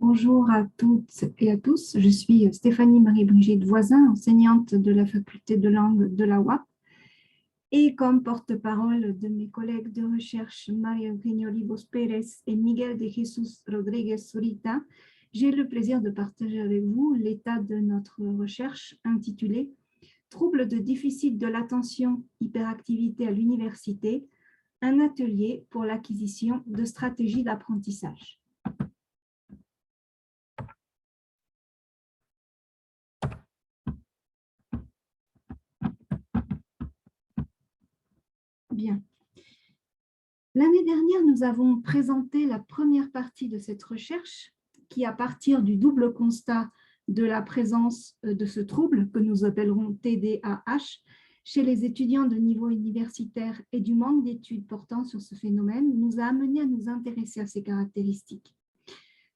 Bonjour à toutes et à tous, je suis Stéphanie Marie-Brigitte Voisin, enseignante de la faculté de langue de la UAP et comme porte-parole de mes collègues de recherche María Eugenia Olivos Pérez et Miguel de Jesús Rodríguez Zurita, j'ai le plaisir de partager avec vous l'état de notre recherche intitulée « Troubles de déficit de l'attention, hyperactivité à l'université, un atelier pour l'acquisition de stratégies d'apprentissage ». Bien. L'année dernière, nous avons présenté la première partie de cette recherche qui, à partir du double constat de la présence de ce trouble que nous appellerons TDAH chez les étudiants de niveau universitaire et du manque d'études portant sur ce phénomène, nous a amené à nous intéresser à ces caractéristiques.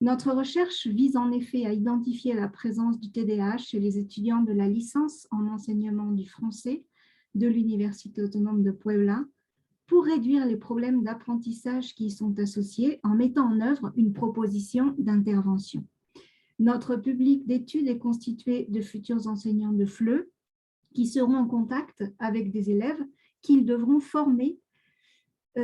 Notre recherche vise en effet à identifier la présence du TDAH chez les étudiants de la licence en enseignement du français de l'Université autonome de Puebla, pour réduire les problèmes d'apprentissage qui y sont associés en mettant en œuvre une proposition d'intervention. Notre public d'études est constitué de futurs enseignants de FLE qui seront en contact avec des élèves qu'ils devront former et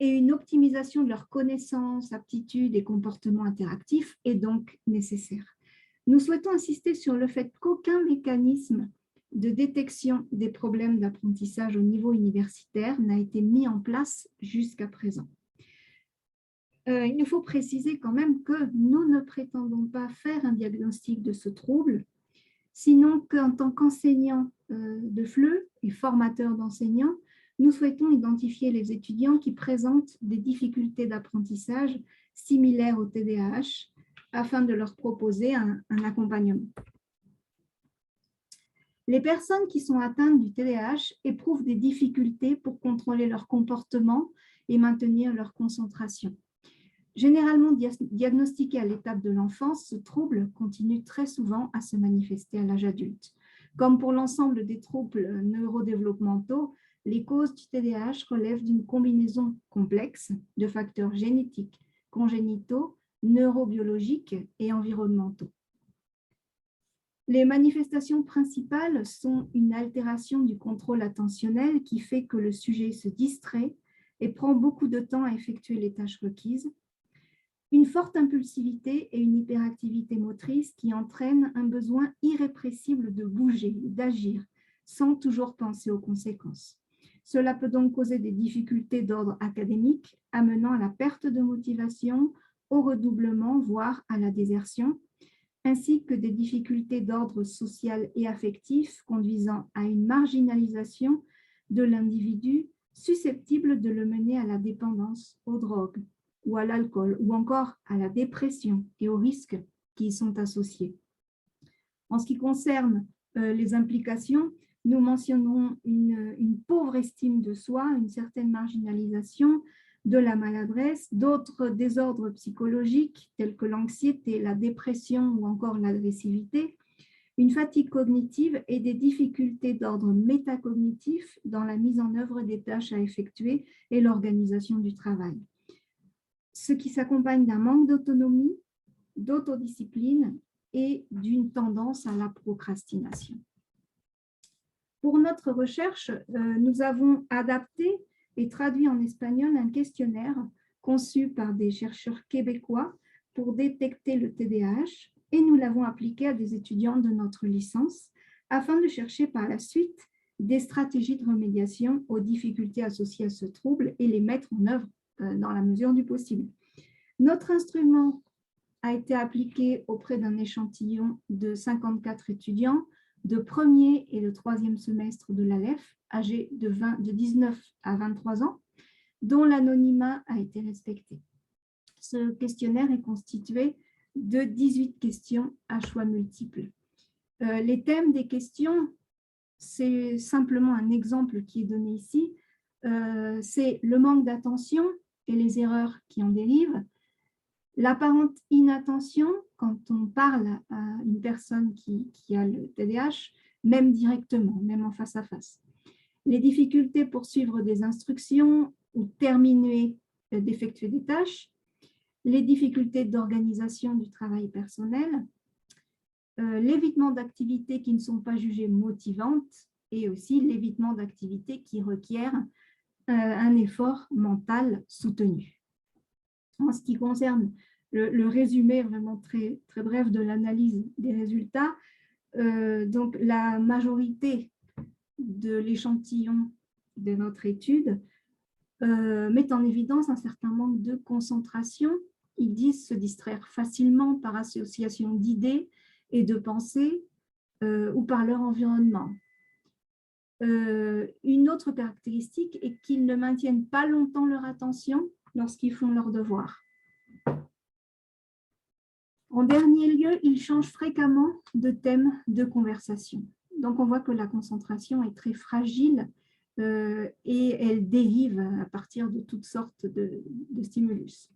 une optimisation de leurs connaissances, aptitudes et comportements interactifs est donc nécessaire. Nous souhaitons insister sur le fait qu'aucun mécanisme de détection des problèmes d'apprentissage au niveau universitaire n'a été mis en place jusqu'à présent. Il nous faut préciser quand même que nous ne prétendons pas faire un diagnostic de ce trouble, sinon qu'en tant qu'enseignants de FLE et formateurs d'enseignants, nous souhaitons identifier les étudiants qui présentent des difficultés d'apprentissage similaires au TDAH afin de leur proposer un accompagnement. Les personnes qui sont atteintes du TDAH éprouvent des difficultés pour contrôler leur comportement et maintenir leur concentration. Généralement diagnostiqué à l'étape de l'enfance, ce trouble continue très souvent à se manifester à l'âge adulte. Comme pour l'ensemble des troubles neurodéveloppementaux, les causes du TDAH relèvent d'une combinaison complexe de facteurs génétiques, congénitaux, neurobiologiques et environnementaux. Les manifestations principales sont une altération du contrôle attentionnel qui fait que le sujet se distrait et prend beaucoup de temps à effectuer les tâches requises, une forte impulsivité et une hyperactivité motrice qui entraînent un besoin irrépressible de bouger, d'agir, sans toujours penser aux conséquences. Cela peut donc causer des difficultés d'ordre académique, amenant à la perte de motivation, au redoublement, voire à la désertion, ainsi que des difficultés d'ordre social et affectif conduisant à une marginalisation de l'individu susceptible de le mener à la dépendance aux drogues ou à l'alcool ou encore à la dépression et aux risques qui y sont associés. En ce qui concerne les implications, nous mentionnerons une pauvre estime de soi, une certaine marginalisation, de la maladresse, d'autres désordres psychologiques tels que l'anxiété, la dépression ou encore l'agressivité, une fatigue cognitive et des difficultés d'ordre métacognitif dans la mise en œuvre des tâches à effectuer et l'organisation du travail. Ce qui s'accompagne d'un manque d'autonomie, d'autodiscipline et d'une tendance à la procrastination. Pour notre recherche, nous avons adapté et traduit en espagnol un questionnaire conçu par des chercheurs québécois pour détecter le TDAH et nous l'avons appliqué à des étudiants de notre licence afin de chercher par la suite des stratégies de remédiation aux difficultés associées à ce trouble et les mettre en œuvre dans la mesure du possible. Notre instrument a été appliqué auprès d'un échantillon de 54 étudiants de premier et de troisième semestre de l'ALEF, âgés de 19 à 23 ans, dont l'anonymat a été respecté. Ce questionnaire est constitué de 18 questions à choix multiples. Les thèmes des questions, c'est simplement un exemple qui est donné ici, c'est le manque d'attention et les erreurs qui en dérivent, l'apparente inattention quand on parle à une personne qui a le TDAH, même directement, même en face à face. Les difficultés pour suivre des instructions ou terminer d'effectuer des tâches, les difficultés d'organisation du travail personnel, l'évitement d'activités qui ne sont pas jugées motivantes et aussi l'évitement d'activités qui requièrent un effort mental soutenu. En ce qui concerne le résumé vraiment très, très bref de l'analyse des résultats, donc la majorité de l'échantillon de notre étude met en évidence un certain manque de concentration. Ils disent se distraire facilement par association d'idées et de pensées ou par leur environnement. Une autre caractéristique est qu'ils ne maintiennent pas longtemps leur attention lorsqu'ils font leurs devoirs. En dernier lieu, ils changent fréquemment de thème de conversation. Donc, on voit que la concentration est très fragile et elle dérive à partir de toutes sortes de stimulus.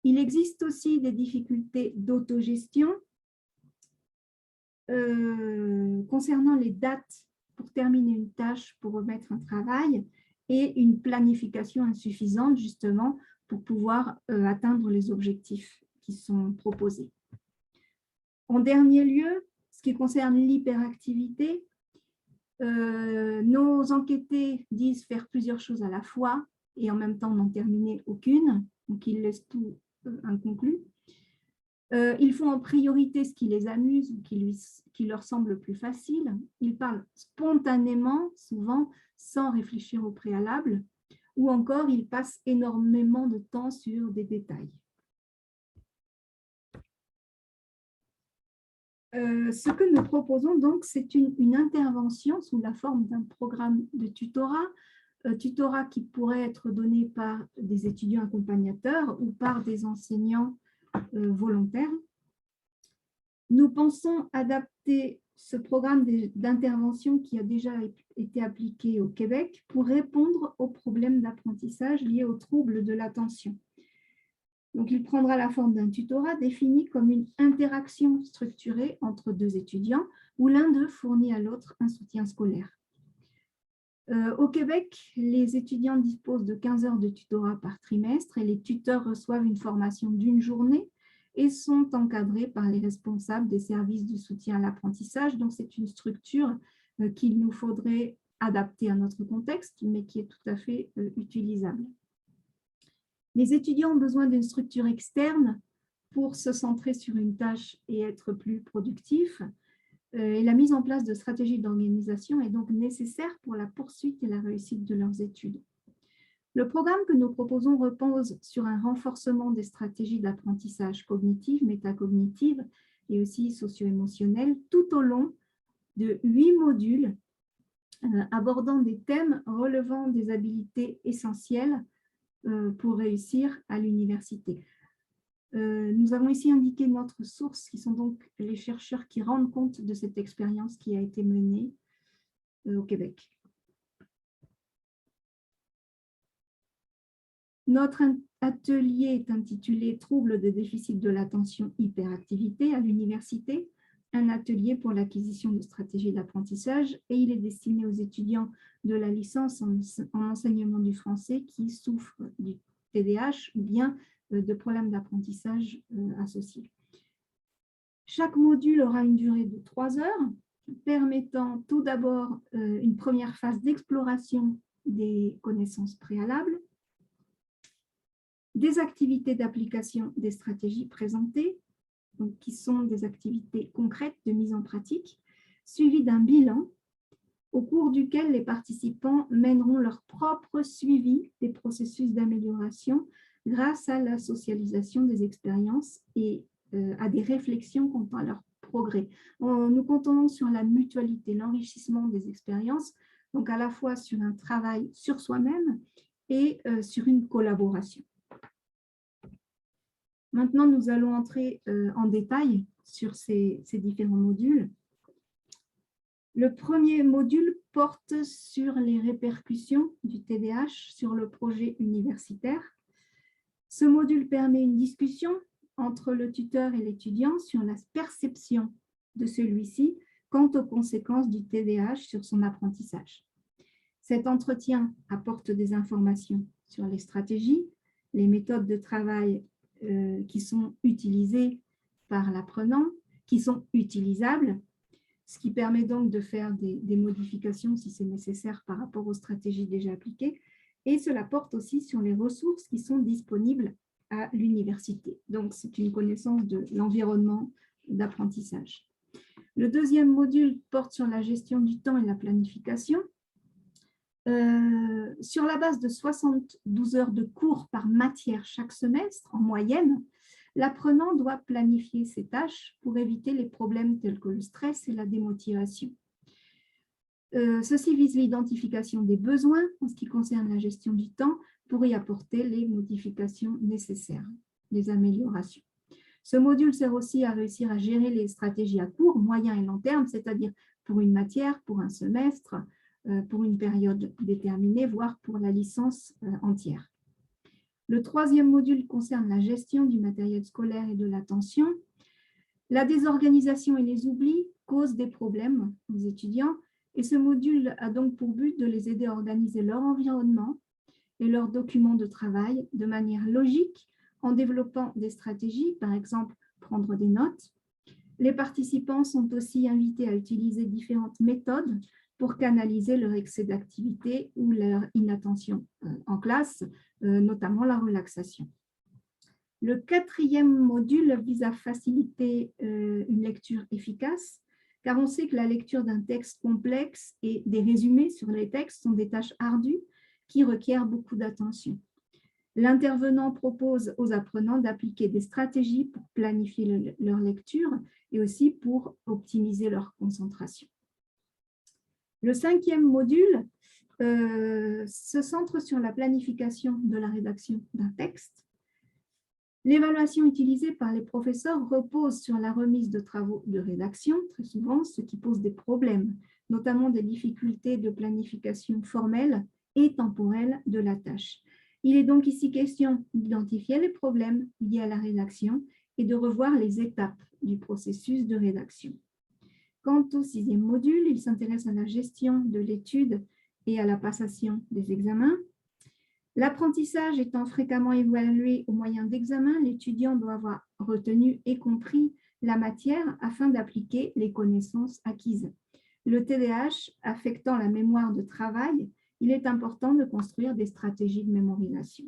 Il existe aussi des difficultés d'autogestion concernant les dates pour terminer une tâche, pour remettre un travail, et une planification insuffisante justement pour pouvoir atteindre les objectifs qui sont proposés. En dernier lieu, ce qui concerne l'hyperactivité, nos enquêtés disent faire plusieurs choses à la fois et en même temps n'en terminer aucune, donc ils laissent tout inconclu. Ils font en priorité ce qui les amuse ou qui leur semble plus facile. Ils parlent spontanément, souvent sans réfléchir au préalable, ou encore ils passent énormément de temps sur des détails. Ce que nous proposons donc, c'est une intervention sous la forme d'un programme de tutorat qui pourrait être donné par des étudiants accompagnateurs ou par des enseignants volontaires. Nous pensons adapter ce programme d'intervention qui a déjà été appliqué au Québec pour répondre aux problèmes d'apprentissage liés aux troubles de l'attention. Donc, il prendra la forme d'un tutorat défini comme une interaction structurée entre deux étudiants où l'un d'eux fournit à l'autre un soutien scolaire. Au Québec, les étudiants disposent de 15 heures de tutorat par trimestre et les tuteurs reçoivent une formation d'une journée et sont encadrés par les responsables des services de soutien à l'apprentissage. Donc, c'est une structure qu'il nous faudrait adapter à notre contexte, mais qui est tout à fait utilisable. Les étudiants ont besoin d'une structure externe pour se centrer sur une tâche et être plus productifs. Et la mise en place de stratégies d'organisation est donc nécessaire pour la poursuite et la réussite de leurs études. Le programme que nous proposons repose sur un renforcement des stratégies d'apprentissage cognitive, métacognitive et aussi socio-émotionnelle tout au long de 8 modules abordant des thèmes relevant des habiletés essentielles pour réussir à l'université. Nous avons ici indiqué notre source, qui sont donc les chercheurs qui rendent compte de cette expérience qui a été menée au Québec. Notre atelier est intitulé « Troubles de déficit de l'attention, hyperactivité à l'université », un atelier pour l'acquisition de stratégies d'apprentissage, et il est destiné aux étudiants de la licence en enseignement du français qui souffrent du TDAH ou bien de problèmes d'apprentissage associés. Chaque module aura une durée de 3 heures, permettant tout d'abord une première phase d'exploration des connaissances préalables, des activités d'application des stratégies présentées, donc qui sont des activités concrètes de mise en pratique, suivies d'un bilan au cours duquel les participants mèneront leur propre suivi des processus d'amélioration grâce à la socialisation des expériences et à des réflexions quant à leur progrès. Nous comptons sur la mutualité, l'enrichissement des expériences, donc à la fois sur un travail sur soi-même et sur une collaboration. Maintenant, nous allons entrer en détail sur ces différents modules. Le premier module porte sur les répercussions du TDAH sur le projet universitaire. Ce module permet une discussion entre le tuteur et l'étudiant sur la perception de celui-ci quant aux conséquences du TDAH sur son apprentissage. Cet entretien apporte des informations sur les stratégies, les méthodes de travail qui sont utilisés par l'apprenant, qui sont utilisables, ce qui permet donc de faire des modifications si c'est nécessaire par rapport aux stratégies déjà appliquées. Et cela porte aussi sur les ressources qui sont disponibles à l'université. Donc, c'est une connaissance de l'environnement d'apprentissage. Le deuxième module porte sur la gestion du temps et la planification. Sur la base de 72 heures de cours par matière chaque semestre, en moyenne, l'apprenant doit planifier ses tâches pour éviter les problèmes tels que le stress et la démotivation. Ceci vise l'identification des besoins en ce qui concerne la gestion du temps pour y apporter les modifications nécessaires, les améliorations. Ce module sert aussi à réussir à gérer les stratégies à court, moyen et long terme, c'est-à-dire pour une matière, pour un semestre, pour une période déterminée, voire pour la licence entière. Le troisième module concerne la gestion du matériel scolaire et de l'attention. La désorganisation et les oublis causent des problèmes aux étudiants et ce module a donc pour but de les aider à organiser leur environnement et leurs documents de travail de manière logique en développant des stratégies, par exemple prendre des notes. Les participants sont aussi invités à utiliser différentes méthodes pour canaliser leur excès d'activité ou leur inattention en classe, notamment la relaxation. Le quatrième module vise à faciliter une lecture efficace, car on sait que la lecture d'un texte complexe et des résumés sur les textes sont des tâches ardues qui requièrent beaucoup d'attention. L'intervenant propose aux apprenants d'appliquer des stratégies pour planifier leur lecture et aussi pour optimiser leur concentration. Le cinquième module se centre sur la planification de la rédaction d'un texte. L'évaluation utilisée par les professeurs repose sur la remise de travaux de rédaction, très souvent, ce qui pose des problèmes, notamment des difficultés de planification formelle et temporelle de la tâche. Il est donc ici question d'identifier les problèmes liés à la rédaction et de revoir les étapes du processus de rédaction. Quant au sixième module, il s'intéresse à la gestion de l'étude et à la passation des examens. L'apprentissage étant fréquemment évalué au moyen d'examens, l'étudiant doit avoir retenu et compris la matière afin d'appliquer les connaissances acquises. Le TDAH affectant la mémoire de travail, il est important de construire des stratégies de mémorisation.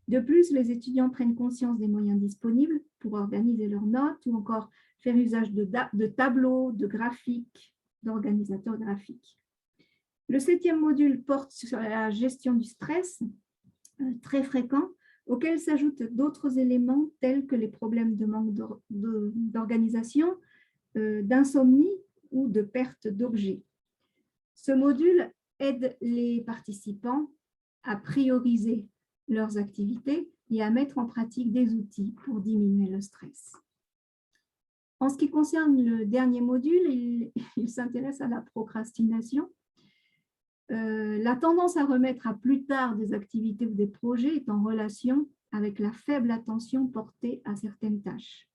De plus, les étudiants prennent conscience des moyens disponibles pour organiser leurs notes ou encore faire usage de tableaux, de graphiques, d'organisateurs graphiques. Le septième module porte sur la gestion du stress, très fréquent, auquel s'ajoutent d'autres éléments tels que les problèmes de manque d'organisation, d'insomnie ou de perte d'objets. Ce module aide les participants à prioriser leurs activités et à mettre en pratique des outils pour diminuer le stress. En ce qui concerne le dernier module, il s'intéresse à la procrastination. La tendance à remettre à plus tard des activités ou des projets est en relation avec la faible attention portée à certaines tâches.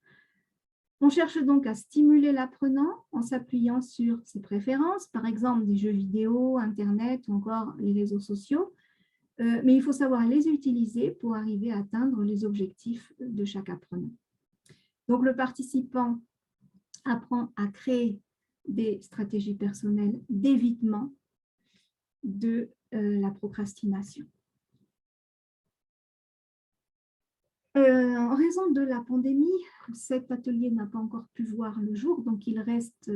On cherche donc à stimuler l'apprenant en s'appuyant sur ses préférences, par exemple des jeux vidéo, Internet ou encore les réseaux sociaux, mais il faut savoir les utiliser pour arriver à atteindre les objectifs de chaque apprenant. Donc le participant apprend à créer des stratégies personnelles d'évitement de la procrastination. En raison de la pandémie, cet atelier n'a pas encore pu voir le jour, donc il reste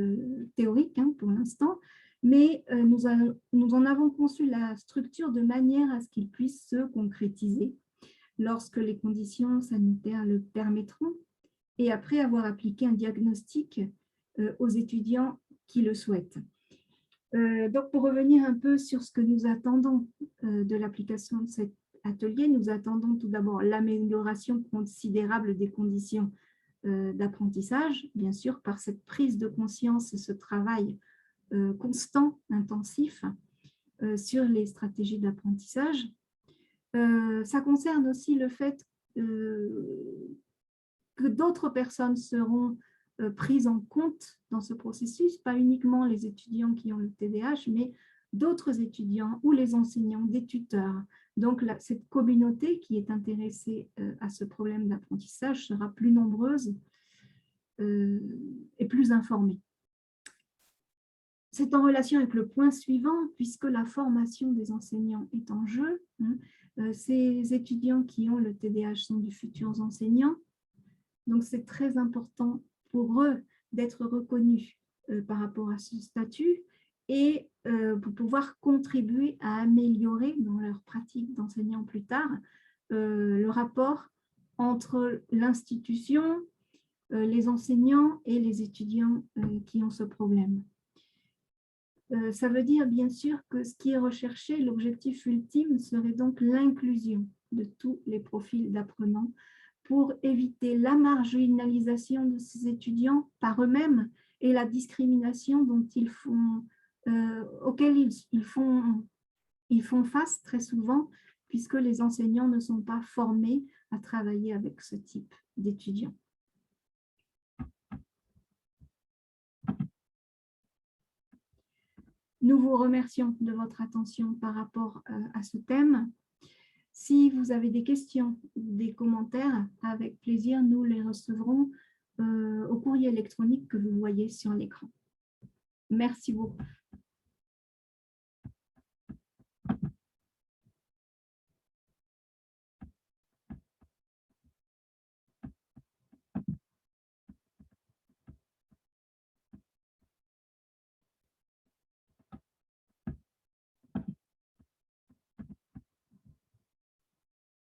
théorique pour l'instant, mais nous en avons conçu la structure de manière à ce qu'il puisse se concrétiser lorsque les conditions sanitaires le permettront et après avoir appliqué un diagnostic aux étudiants qui le souhaitent. Donc, pour revenir un peu sur ce que nous attendons de l'application de cet atelier, nous attendons tout d'abord l'amélioration considérable des conditions d'apprentissage, bien sûr, par cette prise de conscience et ce travail constant, intensif, sur les stratégies d'apprentissage. Ça concerne aussi le fait que d'autres personnes seront prises en compte dans ce processus, pas uniquement les étudiants qui ont le TDAH, mais d'autres étudiants ou les enseignants, des tuteurs, Donc, cette communauté qui est intéressée à ce problème d'apprentissage sera plus nombreuse et plus informée. C'est en relation avec le point suivant, puisque la formation des enseignants est en jeu. Ces étudiants qui ont le TDAH sont de futurs enseignants. Donc, c'est très important pour eux d'être reconnus par rapport à ce statut et pour pouvoir contribuer à améliorer dans leur pratique d'enseignant plus tard le rapport entre l'institution, les enseignants et les étudiants qui ont ce problème. Ça veut dire bien sûr que ce qui est recherché, l'objectif ultime serait donc l'inclusion de tous les profils d'apprenants pour éviter la marginalisation de ces étudiants par eux-mêmes et la discrimination auxquelles ils font face très souvent, puisque les enseignants ne sont pas formés à travailler avec ce type d'étudiants. Nous vous remercions de votre attention par rapport à ce thème. Si vous avez des questions ou des commentaires, avec plaisir, nous les recevrons au courrier électronique que vous voyez sur l'écran. Merci beaucoup.